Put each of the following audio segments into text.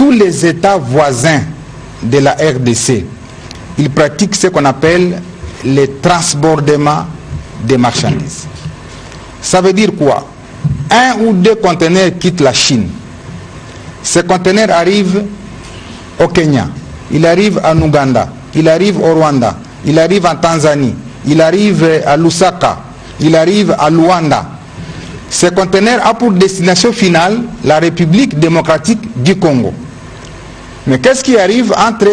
tous les États voisins de la RDC, ils pratiquent ce qu'on appelle les transbordements des marchandises. Ça veut dire quoi? Un ou deux conteneurs quittent la Chine. Ces conteneurs arrivent au Kenya, ils arrivent en Ouganda, ils arrivent au Rwanda, ils arrivent en Tanzanie, ils arrivent à Lusaka, ils arrivent à Luanda. Ces conteneurs ont pour destination finale la République démocratique du Congo. Mais qu'est-ce qui arrive entre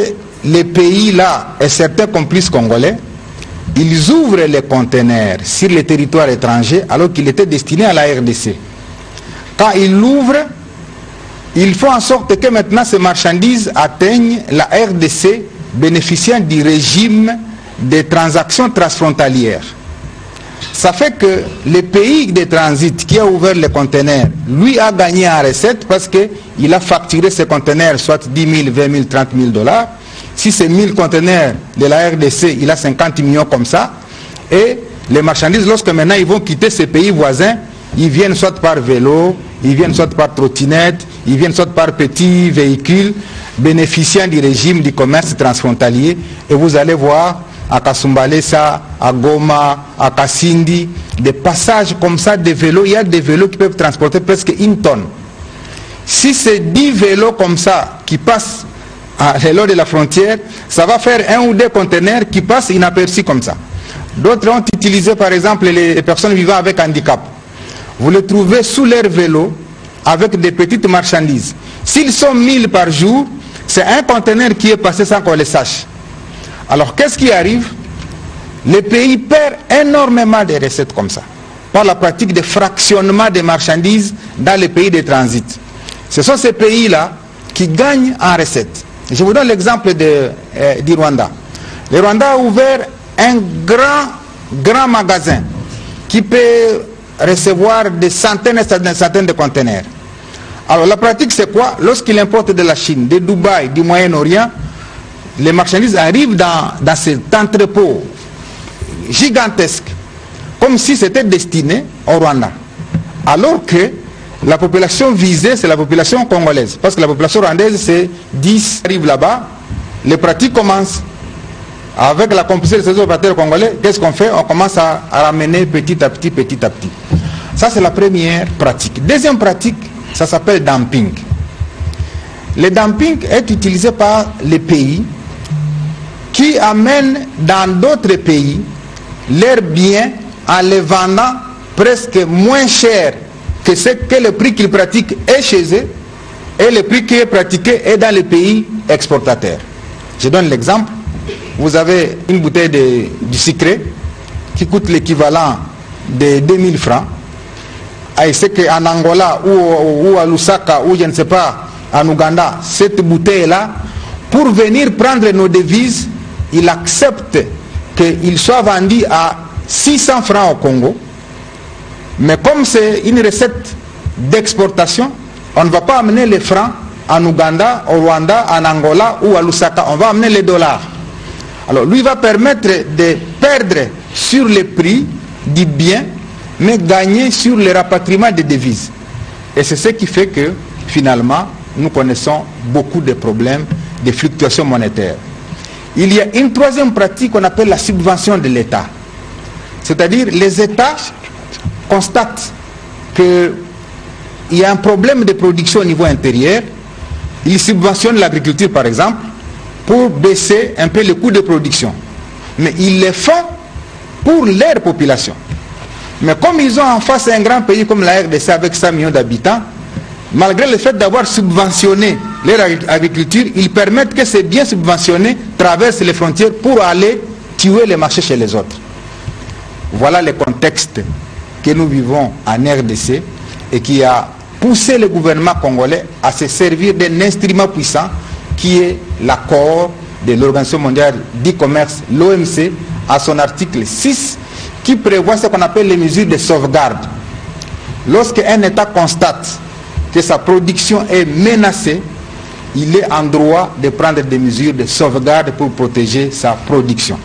les pays là et certains complices congolais? Ils ouvrent les conteneurs sur les territoires étrangers alors qu'ils étaient destinés à la RDC. Quand ils l'ouvrent, ils font en sorte que maintenant ces marchandises atteignent la RDC bénéficiant du régime des transactions transfrontalières. Ça fait que le pays de transit qui a ouvert les conteneurs, lui a gagné en recette parce qu'il a facturé ses conteneurs soit 10 000, 20 000, 30 000 $. Si c'est 1000 conteneurs de la RDC, il a 50 millions comme ça. Et les marchandises, lorsque maintenant ils vont quitter ces pays voisins, ils viennent soit par vélo, ils viennent soit par trottinette, ils viennent soit par petits véhicules bénéficiant du régime du commerce transfrontalier. Et vous allez voir à Kasumbalesa, à Goma, à Kasindi, des passages comme ça de vélos. Il y a des vélos qui peuvent transporter presque 1 tonne. Si c'est 10 vélos comme ça qui passent à l'heure de la frontière, ça va faire 1 ou 2 conteneurs qui passent inaperçus comme ça. D'autres ont utilisé par exemple les personnes vivant avec handicap. Vous les trouvez sous leur vélo avec des petites marchandises. S'ils sont 1000 par jour, c'est un conteneur qui est passé sans qu'on le sache. Alors qu'est-ce qui arrive? Le pays perd énormément de recettes comme ça, par la pratique de fractionnement des marchandises dans les pays de transit. Ce sont ces pays-là qui gagnent en recettes. Je vous donne l'exemple du Rwanda. Le Rwanda a ouvert un grand magasin qui peut recevoir des centaines et des centaines de conteneurs. Alors la pratique c'est quoi? Lorsqu'il importe de la Chine, de Dubaï, du Moyen-Orient, les marchandises arrivent dans cet entrepôt gigantesque, comme si c'était destiné au Rwanda. Alors que la population visée, c'est la population congolaise. Parce que la population rwandaise, c'est 10 arrivent là-bas, les pratiques commencent. Avec la complicité de ces opérateurs congolais, qu'est-ce qu'on fait? On commence à ramener petit à petit, petit à petit. Ça, c'est la première pratique. Deuxième pratique, ça s'appelle dumping. Le dumping est utilisé par les pays qui amènent dans d'autres pays leurs biens en les vendant presque moins cher que le prix qu'ils pratiquent est chez eux et le prix qui est pratiqué est dans les pays exportateurs. Je donne l'exemple. Vous avez une bouteille du sucré qui coûte l'équivalent de 2000 francs. Et c'est qu'en Angola ou à Lusaka ou je ne sais pas, en Ouganda, cette bouteille-là, pour venir prendre nos devises, il accepte qu'il soit vendu à 600 francs au Congo. Mais comme c'est une recette d'exportation, on ne va pas amener les francs en Ouganda, au Rwanda, en Angola ou à Lusaka. On va amener les dollars. Alors lui va permettre de perdre sur le prix du bien, mais gagner sur le rapatriement des devises. Et c'est ce qui fait que finalement, nous connaissons beaucoup de problèmes de fluctuations monétaires. Il y a une troisième pratique qu'on appelle la subvention de l'État. C'est-à-dire les États constatent qu'il y a un problème de production au niveau intérieur. Ils subventionnent l'agriculture par exemple pour baisser un peu le coût de production. Mais ils le font pour leur population. Mais comme ils ont en face un grand pays comme la RDC avec 100 millions d'habitants, malgré le fait d'avoir subventionné leur agriculture, ils permettent que ces biens subventionnés traversent les frontières pour aller tuer les marchés chez les autres. Voilà le contexte que nous vivons en RDC et qui a poussé le gouvernement congolais à se servir d'un instrument puissant qui est l'accord de l'Organisation mondiale du commerce, l'OMC, à son article 6, qui prévoit ce qu'on appelle les mesures de sauvegarde. Lorsqu'un État constate que sa production est menacée, il est en droit de prendre des mesures de sauvegarde pour protéger sa production.